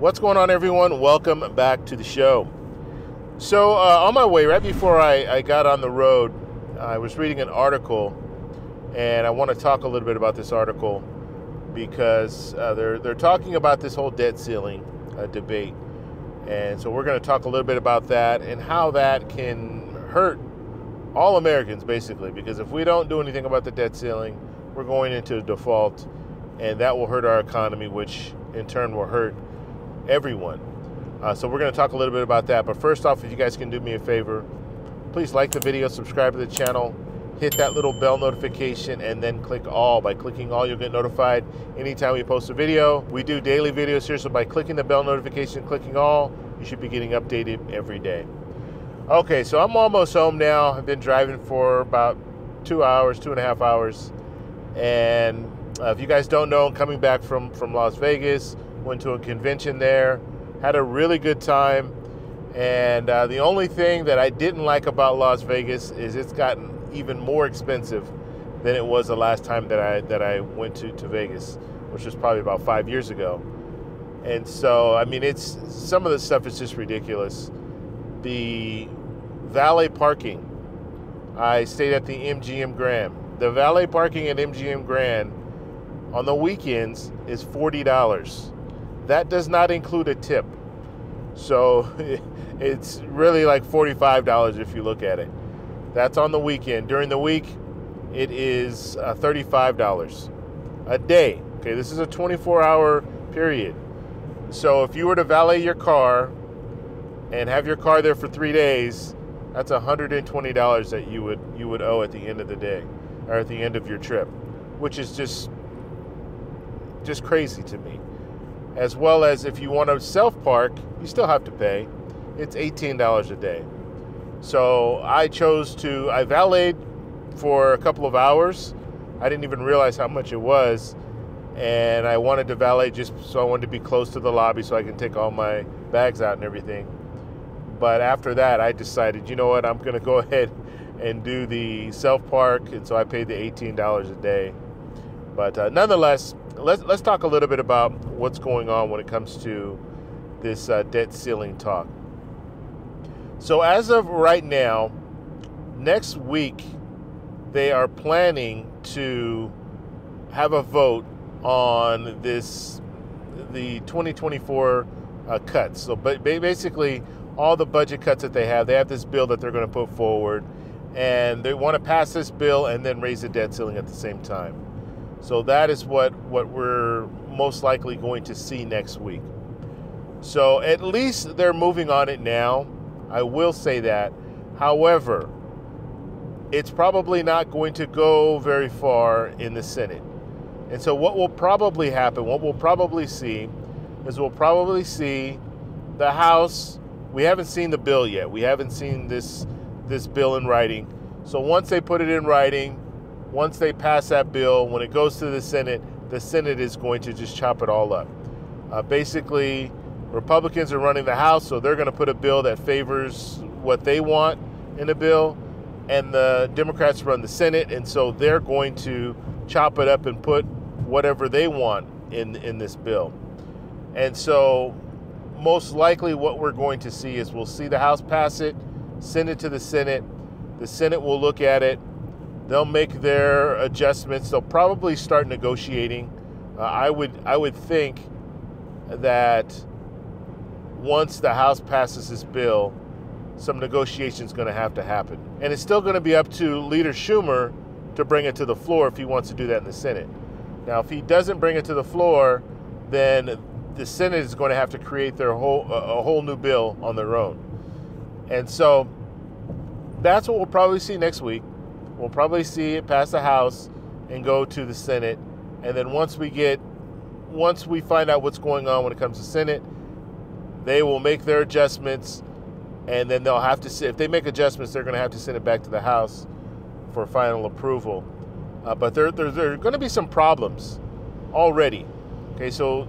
What's going on, everyone? Welcome back to the show. So on my way, right before I got on the road, I was reading an article, and I want to talk a little bit about this article because they're talking about this whole debt ceiling debate. And so we're going to talk a little bit about that and how that can hurt all Americans, basically, because if we don't do anything about the debt ceiling, we're going into default, and that will hurt our economy, which in turn will hurt everyone. So we're going to talk a little bit about that. But first off, if you guys can do me a favor, please like the video, subscribe to the channel, hit that little bell notification, and then click all. By clicking all, you'll get notified anytime we post a video. We do daily videos here, so by clicking the bell notification, clicking all, you should be getting updated every day. Okay, so I'm almost home now. I've been driving for about 2 hours, 2.5 hours. And if you guys don't know, I'm coming back from Las Vegas. Went to a convention there, had a really good time, and the only thing that I didn't like about Las Vegas is it's gotten even more expensive than it was the last time that I went to Vegas, which was probably about 5 years ago. And so, I mean, it's some of the stuff is just ridiculous. The valet parking, I stayed at the MGM Grand. The valet parking at MGM Grand on the weekends is $40. That does not include a tip. So it's really like $45 if you look at it. That's on the weekend. During the week, it is $35 a day. Okay, this is a 24-hour period. So if you were to valet your car and have your car there for 3 days, that's $120 that you would owe at the end of the day, or at the end of your trip, which is just crazy to me. As well as if you want to self-park, you still have to pay. It's $18 a day. So I valeted for a couple of hours. I didn't even realize how much it was. And I wanted to valet just so I wanted to be close to the lobby so I can take all my bags out and everything. But after that, I decided, you know what, I'm going to go ahead and do the self-park. And so I paid the $18 a day. But nonetheless, let's talk a little bit about what's going on when it comes to this debt ceiling talk. So as of right now, next week, they are planning to have a vote on the 2024 cuts. So basically, all the budget cuts that they have this bill that they're going to put forward, and they want to pass this bill and then raise the debt ceiling at the same time. So that is what we're most likely going to see next week. So at least they're moving on it now. I will say that. However, it's probably not going to go very far in the Senate. And so what will probably happen, what we'll probably see, is we'll probably see the House. We haven't seen the bill yet. We haven't seen this bill in writing. So once they put it in writing, once they pass that bill, when it goes to the Senate is going to just chop it all up. Basically, Republicans are running the House, so they're going to put a bill that favors what they want in the bill, and the Democrats run the Senate, and so they're going to chop it up and put whatever they want in this bill. And so most likely what we're going to see is we'll see the House pass it, send it to the Senate. The Senate will look at it. They'll make their adjustments. They'll probably start negotiating. I would think that once the House passes this bill, some negotiation is going to have to happen. And it's still going to be up to Leader Schumer to bring it to the floor if he wants to do that in the Senate. Now, if he doesn't bring it to the floor, then the Senate is going to have to create a whole new bill on their own. And so that's what we'll probably see next week. We'll probably see it pass the House and go to the Senate. And then once we find out what's going on when it comes to Senate, they will make their adjustments, and then they'll have to if they make adjustments, they're going to have to send it back to the House for final approval. But there are going to be some problems already. Okay, so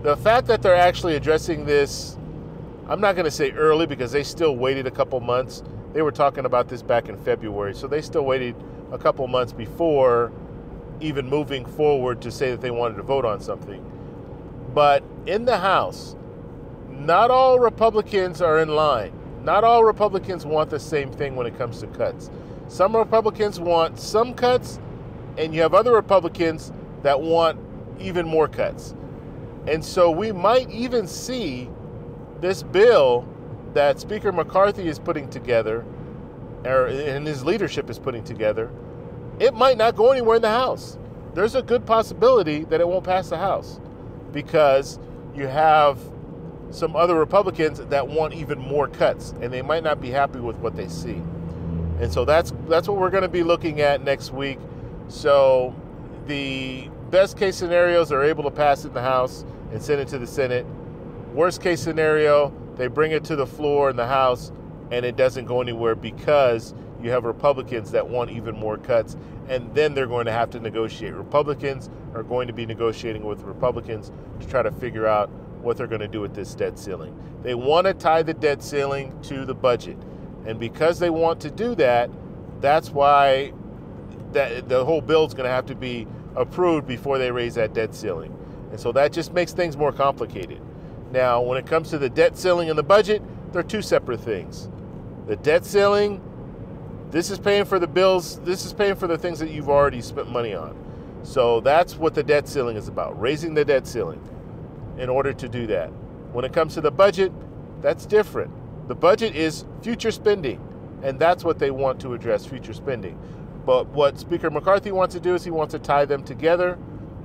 the fact that they're actually addressing this, I'm not going to say early because they still waited a couple months. They were talking about this back in February, so they still waited a couple months before even moving forward to say that they wanted to vote on something. But in the House, not all Republicans are in line. Not all Republicans want the same thing when it comes to cuts. Some Republicans want some cuts, and you have other Republicans that want even more cuts. And so we might even see this bill that Speaker McCarthy is putting together, and his leadership is putting together, it might not go anywhere in the House. There's a good possibility that it won't pass the House because you have some other Republicans that want even more cuts, and they might not be happy with what they see. And so that's what we're going to be looking at next week. So the best case scenarios are able to pass it in the House and send it to the Senate. Worst case scenario, they bring it to the floor in the House and it doesn't go anywhere because you have Republicans that want even more cuts, and then they're going to have to negotiate. Republicans are going to be negotiating with Republicans to try to figure out what they're going to do with this debt ceiling. They want to tie the debt ceiling to the budget. And because they want to do that, that's why the whole bill is going to have to be approved before they raise that debt ceiling. And so that just makes things more complicated. Now, when it comes to the debt ceiling and the budget, they're two separate things. The debt ceiling, this is paying for the bills, this is paying for the things that you've already spent money on. So that's what the debt ceiling is about, raising the debt ceiling in order to do that. When it comes to the budget, that's different. The budget is future spending, and that's what they want to address, future spending. But what Speaker McCarthy wants to do is he wants to tie them together,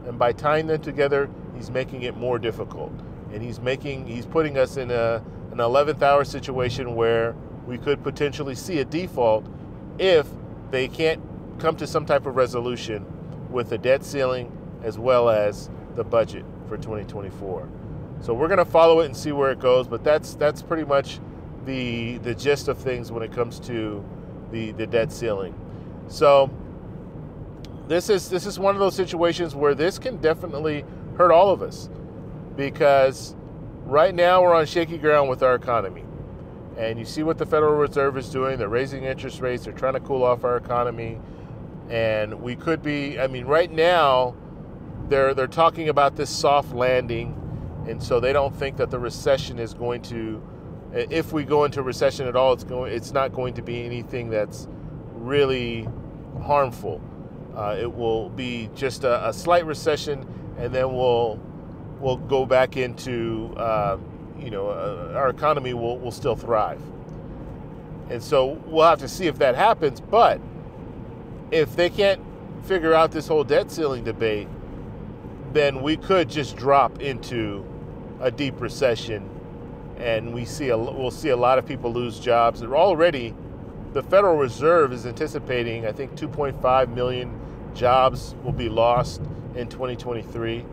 and by tying them together, he's making it more difficult. And he's putting us in an 11th hour situation where we could potentially see a default if they can't come to some type of resolution with the debt ceiling as well as the budget for 2024. So we're going to follow it and see where it goes, but that's pretty much the gist of things when it comes to the debt ceiling. So this is one of those situations where this can definitely hurt all of us, because right now we're on shaky ground with our economy. And you see what the Federal Reserve is doing. They're raising interest rates. They're trying to cool off our economy. And we could be, right now they're talking about this soft landing. And so they don't think that the recession is going to, if we go into recession at all, it's not going to be anything that's really harmful. It will be just a slight recession, and then we'll go back into our economy will still thrive. And so we'll have to see if that happens. But if they can't figure out this whole debt ceiling debate, then we could just drop into a deep recession, and we'll see a lot of people lose jobs. Already, the Federal Reserve is anticipating, I think, 2.5 million jobs will be lost in 2023.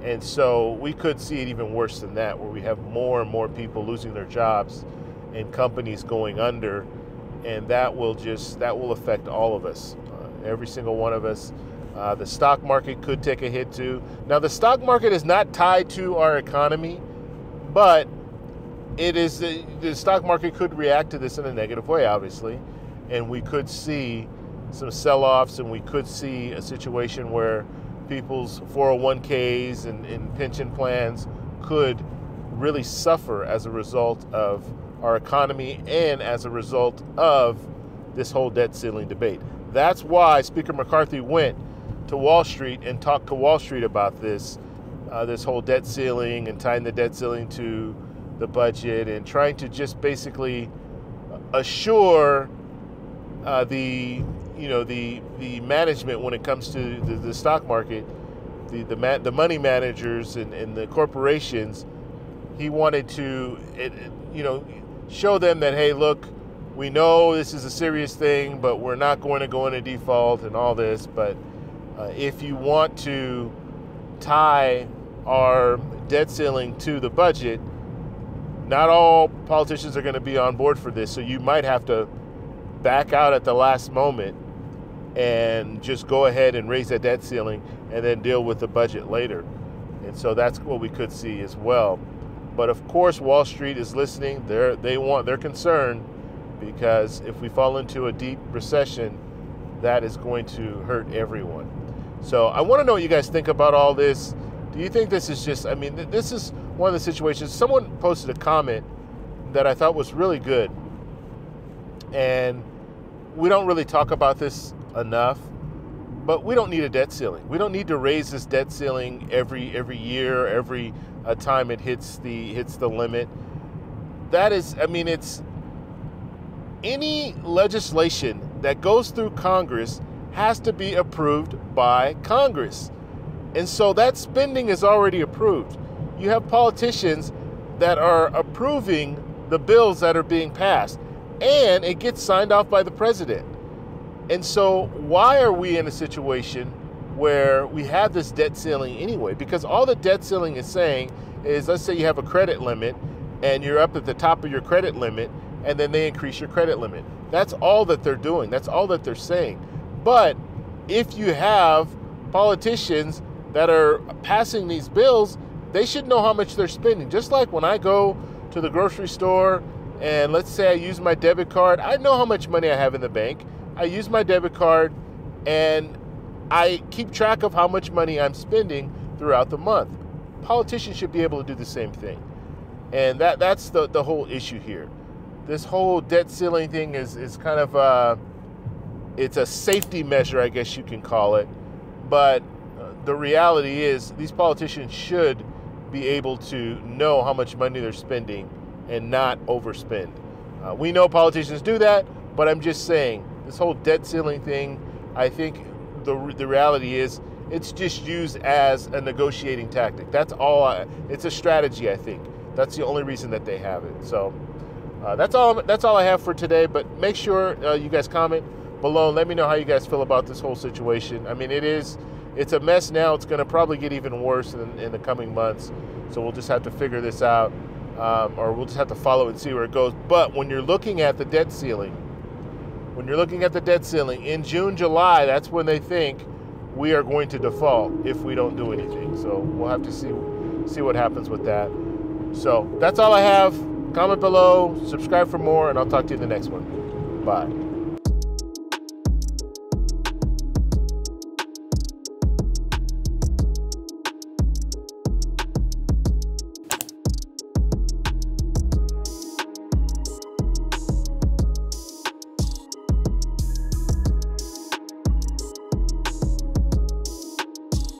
And so we could see it even worse than that, where we have more and more people losing their jobs and companies going under, and that will affect all of us, every single one of us. The stock market could take a hit too. Now, the stock market is not tied to our economy, but it is the stock market could react to this in a negative way, obviously, and we could see some sell-offs, and we could see a situation where people's 401ks and pension plans could really suffer as a result of our economy and as a result of this whole debt ceiling debate. That's why Speaker McCarthy went to Wall Street and talked to Wall Street about this whole debt ceiling and tying the debt ceiling to the budget and trying to just basically assure the management when it comes to the stock market, the money managers and the corporations. He wanted to show them that, hey, look, we know this is a serious thing, but we're not going to go into default and all this. But if you want to tie our debt ceiling to the budget, not all politicians are going to be on board for this. So you might have to back out at the last moment and just go ahead and raise that debt ceiling and then deal with the budget later. And so that's what we could see as well. But of course, Wall Street is listening. They're concerned, because if we fall into a deep recession, that is going to hurt everyone. So I want to know what you guys think about all this. Do you think this is just, this is one of the situations. Someone posted a comment that I thought was really good, and we don't really talk about this enough, but we don't need a debt ceiling. We don't need to raise this debt ceiling every year, every time it hits the limit. That is, I mean, it's any legislation that goes through Congress has to be approved by Congress. And so that spending is already approved. You have politicians that are approving the bills that are being passed, and it gets signed off by the president. And so why are we in a situation where we have this debt ceiling anyway? Because all the debt ceiling is saying is, let's say you have a credit limit and you're up at the top of your credit limit, and then they increase your credit limit. That's all that they're doing. That's all that they're saying. But if you have politicians that are passing these bills, they should know how much they're spending. Just like when I go to the grocery store and let's say I use my debit card, I know how much money I have in the bank. I use my debit card and I keep track of how much money I'm spending throughout the month. Politicians should be able to do the same thing. And that's the whole issue here. This whole debt ceiling thing is kind of it's a safety measure, I guess you can call it. But the reality is these politicians should be able to know how much money they're spending and not overspend. We know politicians do that, but I'm just saying this whole debt ceiling thing, I think the reality is it's just used as a negotiating tactic. That's all. It's a strategy, I think. That's the only reason that they have it. So that's all I have for today. But make sure you guys comment below and let me know how you guys feel about this whole situation. I mean, it's a mess now. It's going to probably get even worse in the coming months. So we'll just have to figure this out, or we'll just have to follow it and see where it goes. But when you're looking at the debt ceiling, in June, July, that's when they think we are going to default if we don't do anything. So we'll have to see what happens with that. So that's all I have. Comment below, subscribe for more, and I'll talk to you in the next one. Bye.